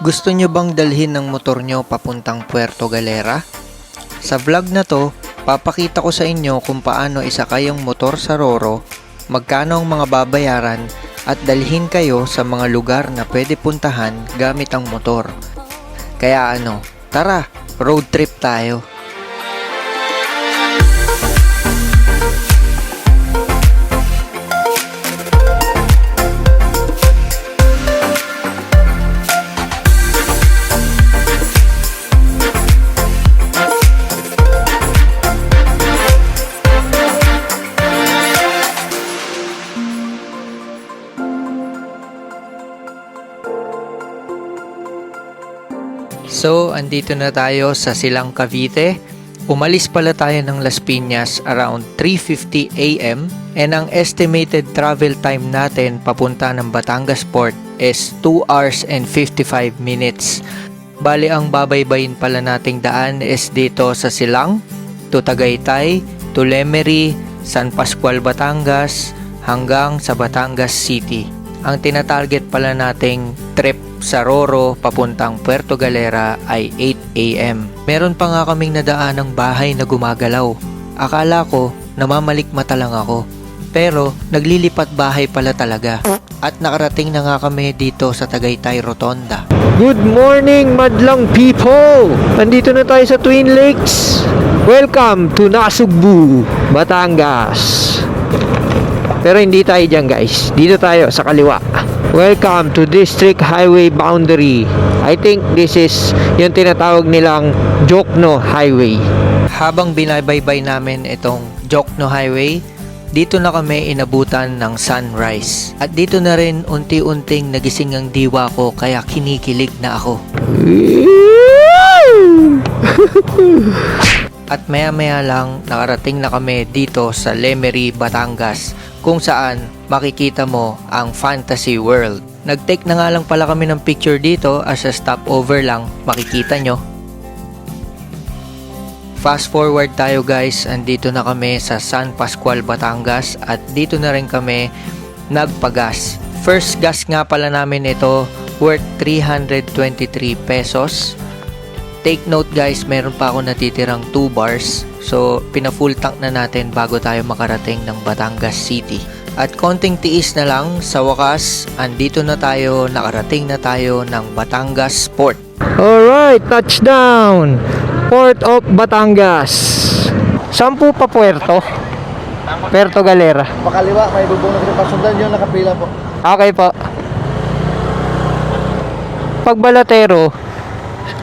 Gusto nyo bang dalhin ng motor nyo papuntang Puerto Galera? Sa vlog na to, papakita ko sa inyo kung paano isakay yung motor sa Roro, magkano ang mga babayaran, at dalhin kayo sa mga lugar na pwede puntahan gamit ang motor. Kaya tara, road trip tayo. So, andito na tayo sa Silang Cavite. Umalis pala tayo ng Las Piñas around 3:50 AM and ang estimated travel time natin papunta ng Batangas Port is 2 hours and 55 minutes. Bali, ang babaybayin pala nating daan is dito sa Silang, to Tagaytay, to Lemery, San Pascual, Batangas, hanggang sa Batangas City. Ang tinatarget pala nating trip sa Roro papuntang Puerto Galera ay 8 AM. Meron pa nga kaming nadaan ng bahay na gumagalaw. Akala ko namamalikmata lang ako. Pero naglilipat bahay pala talaga. At nakarating na nga kami dito sa Tagaytay Rotonda. Good morning, madlang people! Andito na tayo sa Twin Lakes. Welcome to Nasugbu, Batangas. Pero hindi tayo dyan, guys. Dito tayo sa kaliwa. Welcome to District Highway Boundary. I think this is yung tinatawag nilang Jokno Highway. Habang binabaybay namin itong Jokno Highway, dito na kami inabutan ng sunrise. At dito na rin unti-unting nagising ang diwa ko, kaya kinikilig na ako. At maya-maya lang nakarating na kami dito sa Lemery, Batangas, kung saan makikita mo ang Fantasy World. Nag-take na nga lang pala kami ng picture dito as a stopover lang, makikita nyo. Fast forward tayo guys, andito na kami sa San Pascual, Batangas, at dito na rin kami nagpagas. First gas nga pala namin ito, worth 323 pesos. Take note guys, meron pa ako natitirang 2 bars. So, pina-full tank na natin bago tayo makarating ng Batangas City. At konting tiis na lang, sa wakas, andito na tayo, nakarating na tayo ng Batangas Port. Alright, touchdown! Port of Batangas. Saan po pa Puerto? Puerto Galera. Pakaliwa, may bubong na kinapasundan yun, nakapila po. Okay po. Pag Balatero,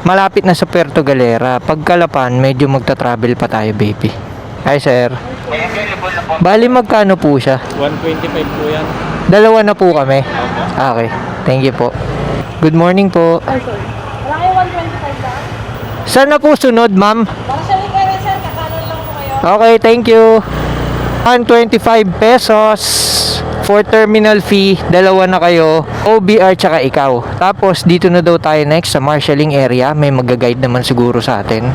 malapit na sa Puerto Galera. Pag Calapan, medyo magta-travel pa tayo, baby. Hi, sir. Bali, magkano po siya? 125 po yan. Dalawa na po kami. Okay. Thank you po. Good morning po. Ay, sorry. Wala kayo 125 ba? Saan na po sunod, ma'am? Baka siya rin kayo, sir. Kakanan lang po kayo. Okay, thank you. 125 pesos for terminal fee. Dalawa na kayo. OBR tsaka ikaw. Tapos, dito na daw tayo next sa marshalling area. May mag-guide naman siguro sa atin.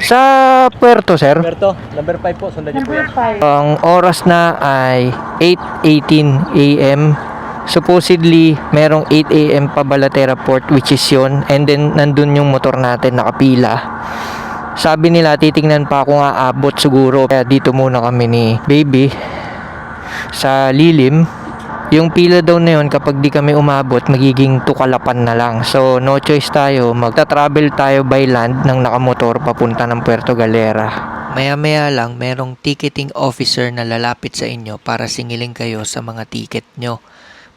Sa Puerto, sir. Puerto, number 5 po, sundan niyo po yan. Ang oras na ay 8:18 AM. Supposedly, merong 8 AM pa Balatera Port, which is yun. And then, nandun yung motor natin nakapila. Sabi nila, titingnan pa ako nga abot siguro. Kaya dito muna kami ni baby sa lilim. Yung pila daw na yun, kapag di kami umabot, magiging tukalapan na lang. So, no choice tayo. Magta-travel tayo by land ng nakamotor papunta ng Puerto Galera. Maya-maya lang, merong ticketing officer na lalapit sa inyo para singilin kayo sa mga ticket nyo.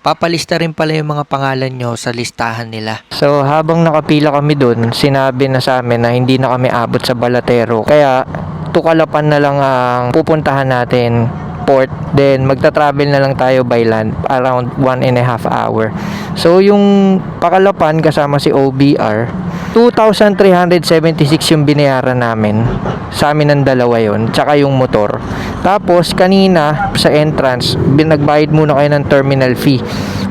Papalista rin pala yung mga pangalan nyo sa listahan nila. So, habang nakapila kami dun, sinabi na sa amin na hindi na kami abot sa Balatero. Kaya, tukalapan na lang ang pupuntahan natin port, then magta-travel na lang tayo by land around 1.5 hour. So yung Pakalapan kasama si OBR, 2,376 yung binayaran namin. Sa amin ng dalawa yon, tsaka yung motor. Tapos kanina sa entrance, binagbayad muna kayo ng terminal fee,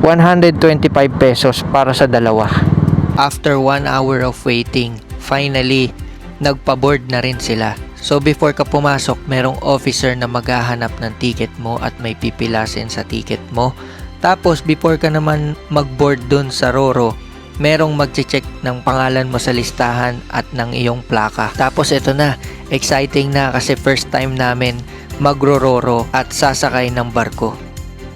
125 pesos para sa dalawa. After 1 hour of waiting, finally, nagpa-board na rin sila. So before ka pumasok, merong officer na maghahanap ng ticket mo at may pipilasin sa ticket mo. Tapos before ka naman mag-board dun sa Roro, merong magche-check ng pangalan mo sa listahan at ng iyong plaka. Tapos ito na, exciting na kasi first time namin magrororo at sasakay ng barko.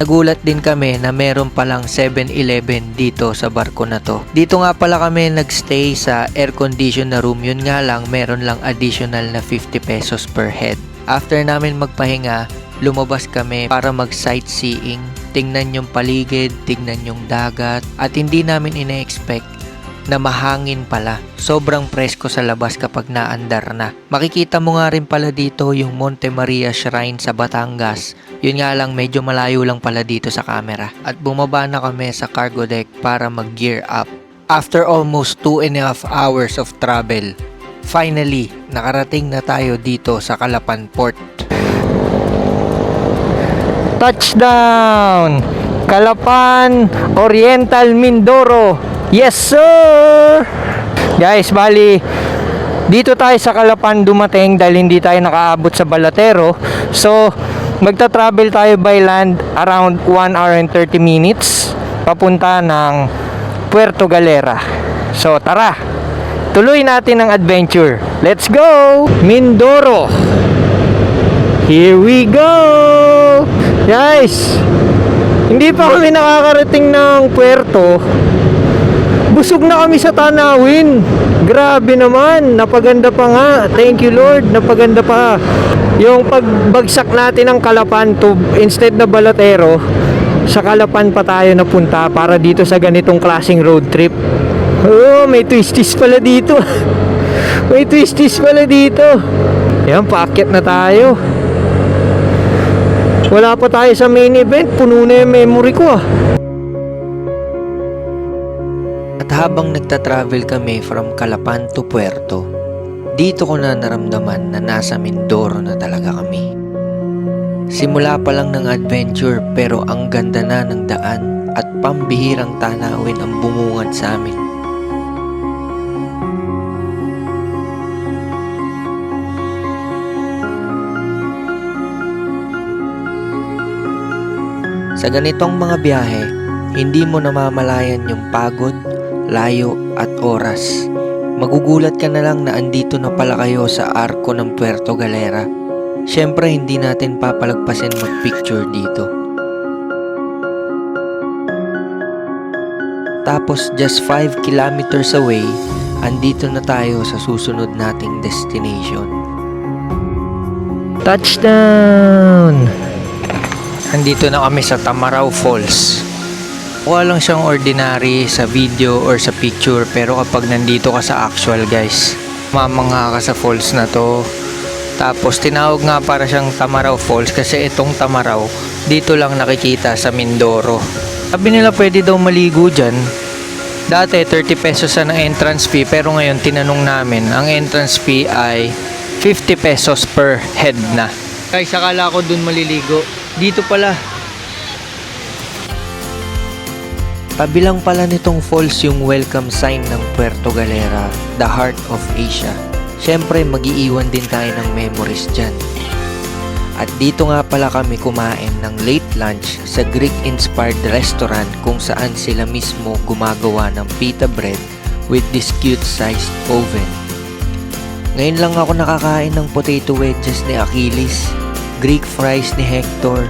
Nagulat din kami na meron palang 7-Eleven dito sa barko na to. Dito nga pala kami nagstay sa air-conditioned na room, yun nga lang meron lang additional na 50 pesos per head. After namin magpahinga, lumabas kami para mag-sightseeing, tingnan yung paligid, tingnan yung dagat, at hindi namin ina-expect na mahangin pala. Sobrang presko sa labas kapag naandar na. Makikita mo nga rin pala dito yung Monte Maria Shrine sa Batangas. Yun nga lang medyo malayo lang pala dito sa camera. At bumaba na kami sa cargo deck para mag-gear up. After almost 2.5 hours of travel, finally, nakarating na tayo dito sa Calapan Port. Touchdown! Calapan, Oriental, Mindoro. Yes, sir! Guys, bali, dito tayo sa Calapan dumating dahil hindi tayo nakaabot sa Balatero. So, magta-travel tayo by land around 1 hour and 30 minutes papunta ng Puerto Galera. So, tara! Tuloy natin ang adventure. Let's go! Mindoro! Here we go! Guys, hindi pa kami nakakarating ng puerto. Busog na kami sa tanawin. Grabe naman, napaganda pa nga. Thank you Lord, napaganda pa. Yung pagbagsak natin ng Calapan to instead na Balatero, sa Calapan pa tayo napunta para dito sa ganitong klaseng road trip. Oh, may twisties pala dito. May twisties pala dito. Yan, paakyat na tayo. Wala pa tayo sa main event, puno na yung memory ko ah. At habang nagta-travel kami from Calapan to Puerto, dito ko na naramdaman na nasa Mindoro na talaga kami. Simula pa lang ng adventure pero ang ganda na ng daan at pambihirang tanawin ang bumungad sa amin. Sa ganitong mga biyahe, hindi mo namamalayan yung pagod, layo at oras. Magugulat ka na lang na andito na pala kayo sa arko ng Puerto Galera. Syempre hindi natin papalagpasin mag-picture dito. Tapos just 5 kilometers away, andito na tayo sa susunod nating destination. Touchdown! Andito na kami sa Tamarao Falls. Mukha lang siyang ordinary sa video or sa picture, pero kapag nandito ka sa actual guys, mamangha ka sa falls na to. Tapos tinawag nga para siyang Tamarao Falls kasi itong Tamarao dito lang nakikita sa Mindoro. Sabi nila pwede daw maligo dyan. Dati 30 pesos ang entrance fee, pero ngayon tinanong namin, ang entrance fee ay 50 pesos per head na. Guys, akala ko dun maliligo. Dito pala. Kabilang pala nitong falls yung welcome sign ng Puerto Galera, the heart of Asia. Syempre mag-iiwan din tayo ng memories dyan. At dito nga pala kami kumain ng late lunch sa Greek-inspired restaurant kung saan sila mismo gumagawa ng pita bread with this cute-sized oven. Ngayon lang ako nakakain ng potato wedges ni Achilles, Greek fries ni Hector,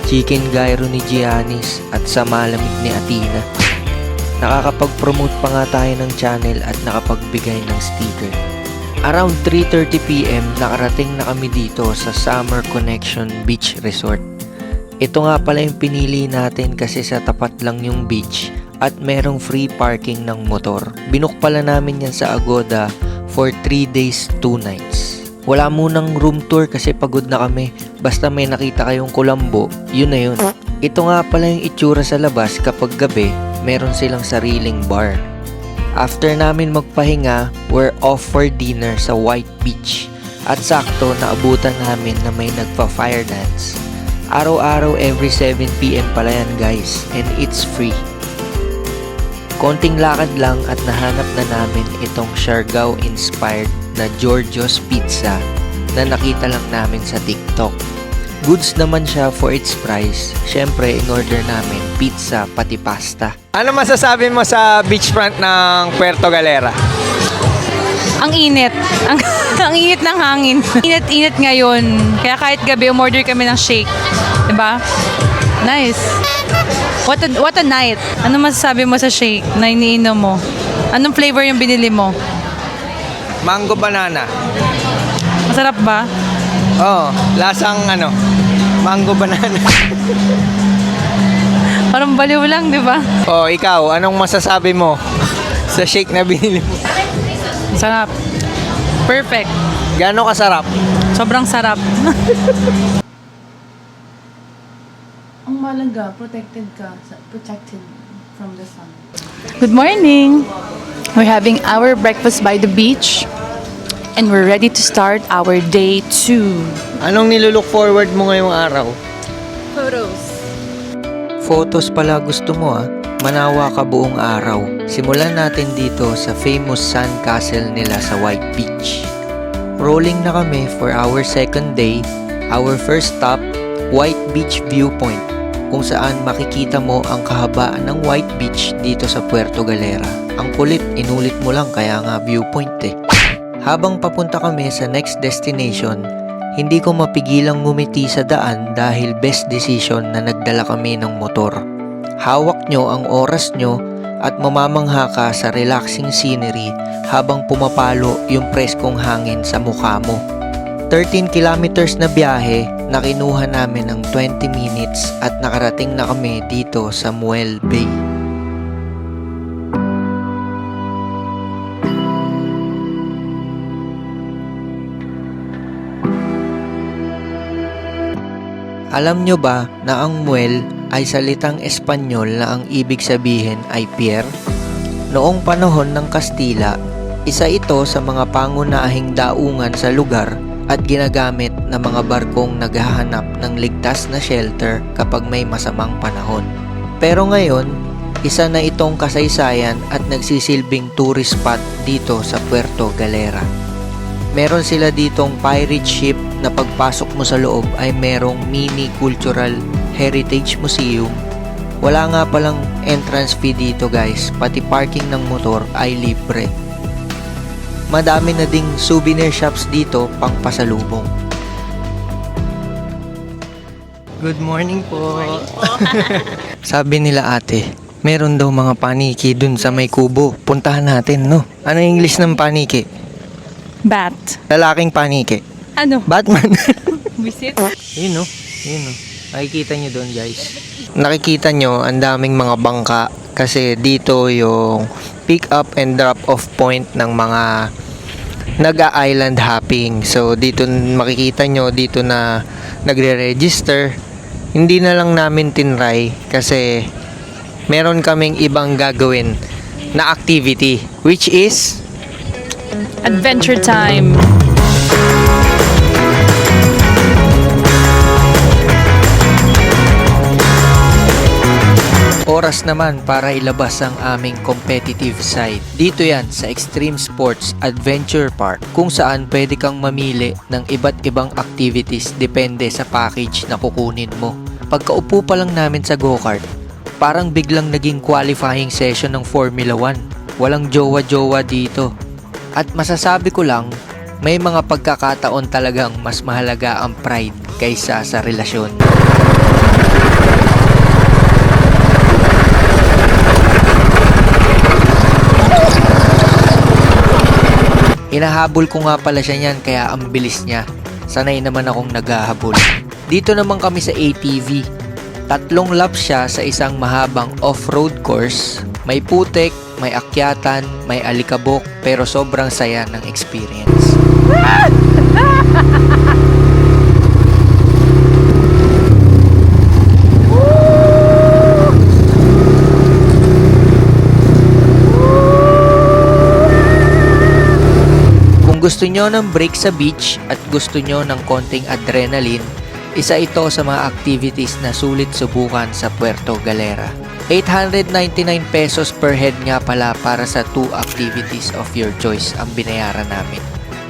chicken gyro ni Giannis at sa malamig ni Athena. Nakakapag-promote pa nga tayo ng channel at nakapagbigay ng sticker. Around 3:30 PM nakarating na kami dito sa Summer Connection Beach Resort. Ito nga pala yung pinili natin kasi sa tapat lang yung beach at merong free parking ng motor. Binook pala namin yan sa Agoda for 3 days 2 nights. Wala munang room tour kasi pagod na kami. Basta may nakita kayong kulambo, yun na yun. Ito nga pala yung itsura sa labas kapag gabi, meron silang sariling bar. After namin magpahinga, we're off for dinner sa White Beach. At sakto, naabutan namin na may nagpa-fire dance. Araw-araw every 7 PM pala yan guys, and it's free. Konting lakad lang at nahanap na namin itong Siargao-inspired na Giorgio's Pizza na nakita lang namin sa TikTok. Goods naman siya for its price. Syempre, in order namin pizza pati pasta. Ano masasabi mo sa beachfront ng Puerto Galera? Ang init. Ang init ng hangin. Init-init ngayon. Kaya kahit gabi, umorder kami ng shake. Diba? Nice. What a night. Ano masasabi mo sa shake na iniinom mo? Anong flavor yung binili mo? Mango banana. Masarap ba? Oh, lasang mango banana. Parang baliw lang, di ba? Oh, ikaw, anong masasabi mo sa shake na binili mo? Sarap. Perfect. Gaano kasarap? Sobrang sarap. Ang malaga, protected from the sun. Good morning. We're having our breakfast by the beach. And we're ready to start our day 2. Anong nilulook forward mo ngayong araw? Photos. Photos pala gusto mo Manawa ka buong araw. Simulan natin dito sa famous sand castle nila sa White Beach. Rolling na kami for our second day. Our first stop, White Beach Viewpoint, kung saan makikita mo ang kahabaan ng White Beach dito sa Puerto Galera. Ang kulit, inulit mo lang kaya nga viewpoint Habang papunta kami sa next destination, hindi ko mapigilang ngumiti sa daan dahil best decision na nagdala kami ng motor. Hawak nyo ang oras nyo at mamamangha ka sa relaxing scenery habang pumapalo yung preskong hangin sa mukha mo. 13 kilometers na biyahe na kinuha namin ng 20 minutes at nakarating na kami dito sa Muel Bay. Alam nyo ba na ang muel ay salitang Espanyol na ang ibig sabihin ay pier? Noong panahon ng Kastila, isa ito sa mga pangunahing daungan sa lugar at ginagamit ng mga barkong naghahanap ng ligtas na shelter kapag may masamang panahon. Pero ngayon, isa na itong kasaysayan at nagsisilbing tourist spot dito sa Puerto Galera. Meron sila ditong pirate ship na pagpasok mo sa loob ay merong mini cultural heritage museum. Wala nga palang entrance fee dito guys, pati parking ng motor ay libre. Madami na ding souvenir shops dito pang pasalubong. Good morning po. Sabi nila ate, meron daw mga paniki dun sa may kubo. Puntahan natin, no? Ano yung English ng paniki? Bat. Lalaking paniki. Ano? Batman. Visit? Yun, no? Yun, no? Nakikita nyo doon, guys. Nakikita nyo, ang daming mga bangka kasi dito yung pick up and drop off point ng mga nag-island hopping. So, dito makikita nyo, dito na nagre-register. Hindi na lang namin tinry kasi meron kaming ibang gagawin na activity, which is Adventure time. oras naman para ilabas ang aming competitive side. Dito yan sa Extreme Sports Adventure Park kung saan pwede kang mamili ng iba't ibang activities depende sa package na kukunin mo. Pagkaupo pa lang namin sa go-kart, parang biglang naging qualifying session ng Formula 1. Walang jowa-jowa dito. At masasabi ko lang, may mga pagkakataon talagang mas mahalaga ang pride kaysa sa relasyon. Hinahabol ko nga pala siya niyan kaya ang bilis niya. Sanay naman akong naghahabol. Dito naman kami sa ATV. 3 laps siya sa isang mahabang off-road course. May putek, may akyatan, may alikabok, pero sobrang saya ng experience. Kung gusto nyo ng break sa beach at gusto nyo ng konting adrenaline, isa ito sa mga activities na sulit subukan sa Puerto Galera. 899 pesos per head nga pala para sa 2 activities of your choice ang binayaran namin.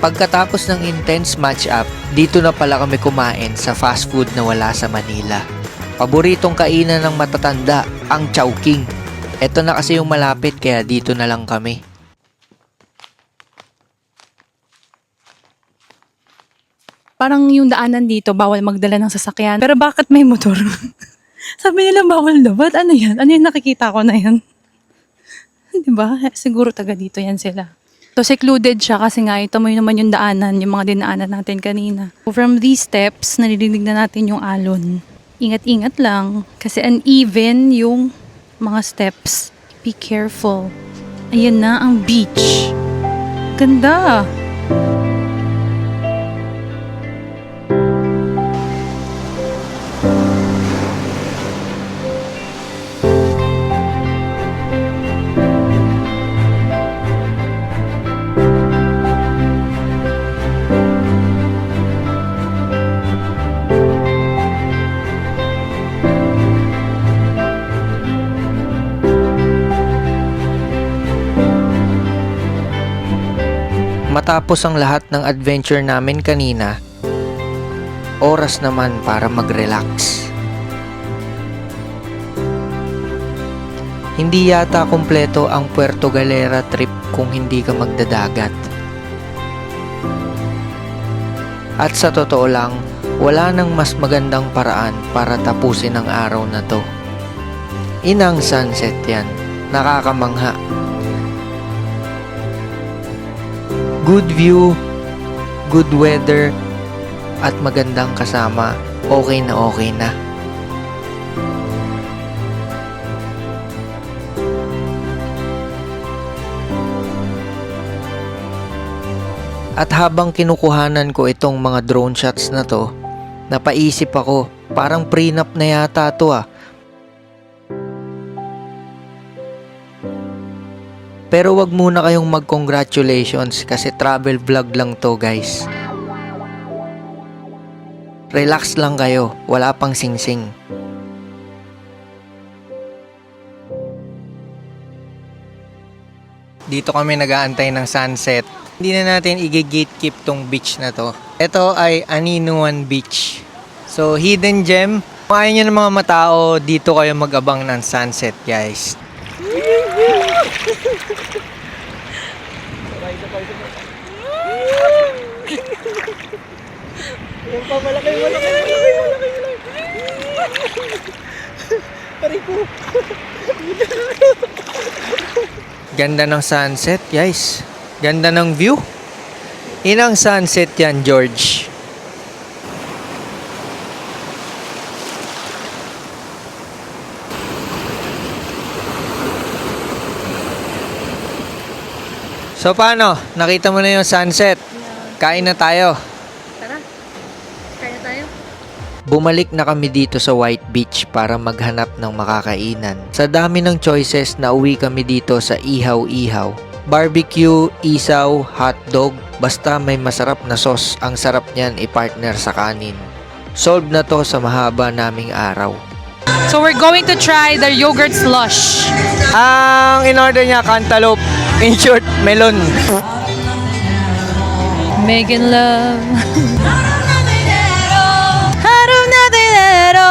Pagkatapos ng intense match-up, dito na pala kami kumain sa fast food na wala sa Manila. Paboritong kainan ng matatanda, ang Chowking. Eto na kasi yung malapit kaya dito na lang kami. Parang yung daanan dito, bawal magdala ng sasakyan. Pero bakit may motor? Sabi nila bawal daw. Ba't ano yan? Ano yung nakikita ko na yan? Diba? Siguro taga dito yan sila. So secluded siya kasi nga ito mo yun naman yung daanan, yung mga dinaanan natin kanina. So, from these steps, naririnig na natin yung alon. Ingat-ingat lang kasi uneven yung mga steps. Be careful. Ayan na ang beach. Ganda. Matapos ang lahat ng adventure namin kanina, oras naman para mag-relax. Hindi yata kumpleto ang Puerto Galera trip kung hindi ka magdadagat. At sa totoo lang, wala nang mas magandang paraan para tapusin ang araw na to. Inang sunset yan, nakakamangha. Good view, good weather, at magandang kasama, okay na okay na. At habang kinukuhanan ko itong mga drone shots na to, napaisip ako, parang prenup na yata to ah. Pero wag muna kayong mag-congratulations kasi travel vlog lang to guys. Relax lang kayo, wala pang singsing. Dito kami nag-aantay ng sunset. Hindi na natin i-gatekeep tong beach na to. Ito ay Aninuan Beach. So hidden gem. Kung ayaw nyo ng mga matao, dito kayo mag-abang ng sunset guys. Ganda ng sunset guys. Ganda ng view. Inang sunset yan, George. So paano? Nakita mo na yung sunset? Kain na tayo. Tara, kaya tayo. Bumalik na kami dito sa White Beach para maghanap ng makakainan. Sa dami ng choices, nauwi kami dito sa ihaw-ihaw. Barbecue, isaw, hotdog, basta may masarap na sauce, ang sarap niyan i-partner sa kanin. Solve na to sa mahaba naming araw. So we're going to try the yogurt slush. Ang in-order niya, cantaloupe, in short, melon. Making love. Harap natin ero.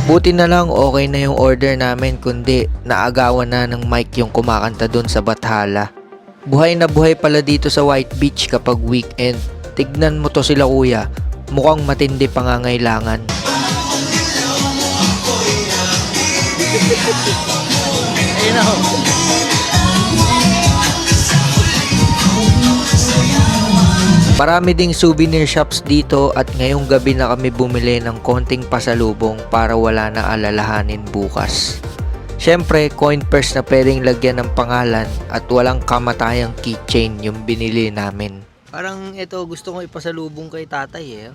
Buti na lang okay na yung order namin kundi naagawan na ng mic yung kumakanta dun sa Bathala. Buhay na buhay pala dito sa White Beach kapag weekend. Tignan mo to sila kuya, mukhang matindi pangangailangan. Ayun o. Marami ding souvenir shops dito at ngayong gabi na kami bumili ng konting pasalubong para wala na alalahanin bukas. Syempre, coin purse na pwedeng lagyan ng pangalan at walang kamatayang keychain yung binili namin. Parang ito gusto kong ipasalubong kay tatay eh.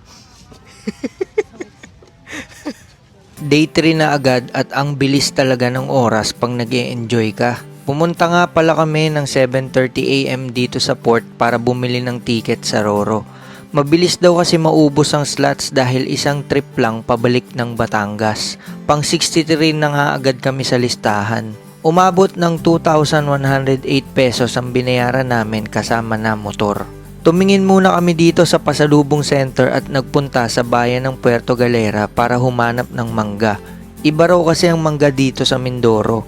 Day 3 na agad at ang bilis talaga ng oras pang nag-e-enjoy ka. Pumunta nga pala kami ng 7:30 AM dito sa port para bumili ng ticket sa Roro. Mabilis daw kasi maubos ang slots dahil isang trip lang pabalik ng Batangas. Pang 63 na nga agad kami sa listahan. Umabot ng 2,108 pesos ang binayaran namin kasama na motor. Tumingin muna kami dito sa pasalubong center at nagpunta sa bayan ng Puerto Galera para humanap ng mangga. Iba raw kasi ang mangga dito sa Mindoro.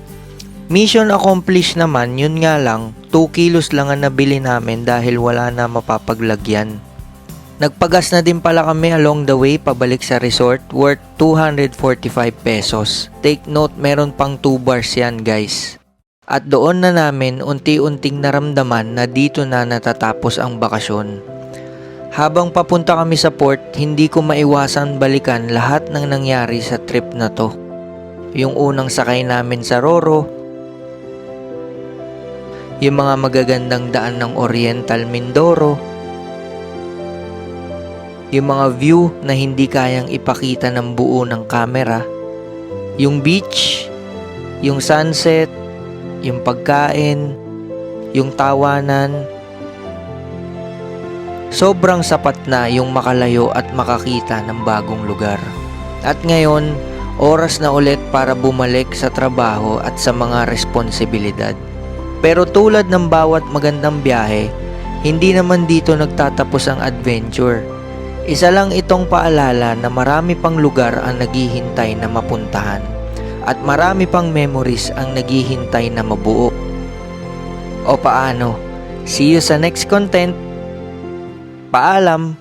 Mission accomplished naman, yun nga lang, 2 kilos lang ang nabili namin dahil wala na mapapaglagyan. Nagpagas na din pala kami along the way pabalik sa resort worth 245 pesos. Take note, meron pang 2 bars yan guys. At doon na namin unti-unting naramdaman na dito na natatapos ang bakasyon. Habang papunta kami sa port, hindi ko maiwasan balikan lahat ng nangyari sa trip na to. Yung unang sakay namin sa Roro, yung mga magagandang daan ng Oriental Mindoro, yung mga view na hindi kayang ipakita ng buo ng camera, yung beach, yung sunset, yung pagkain, yung tawanan. Sobrang sapat na yung makalayo at makakita ng bagong lugar. At ngayon, oras na ulit para bumalik sa trabaho at sa mga responsibilidad. Pero tulad ng bawat magandang biyahe, hindi naman dito nagtatapos ang adventure. Isa lang itong paalala na marami pang lugar ang naghihintay na mapuntahan at marami pang memories ang naghihintay na mabuo. O paano? See you sa next content. Paalam!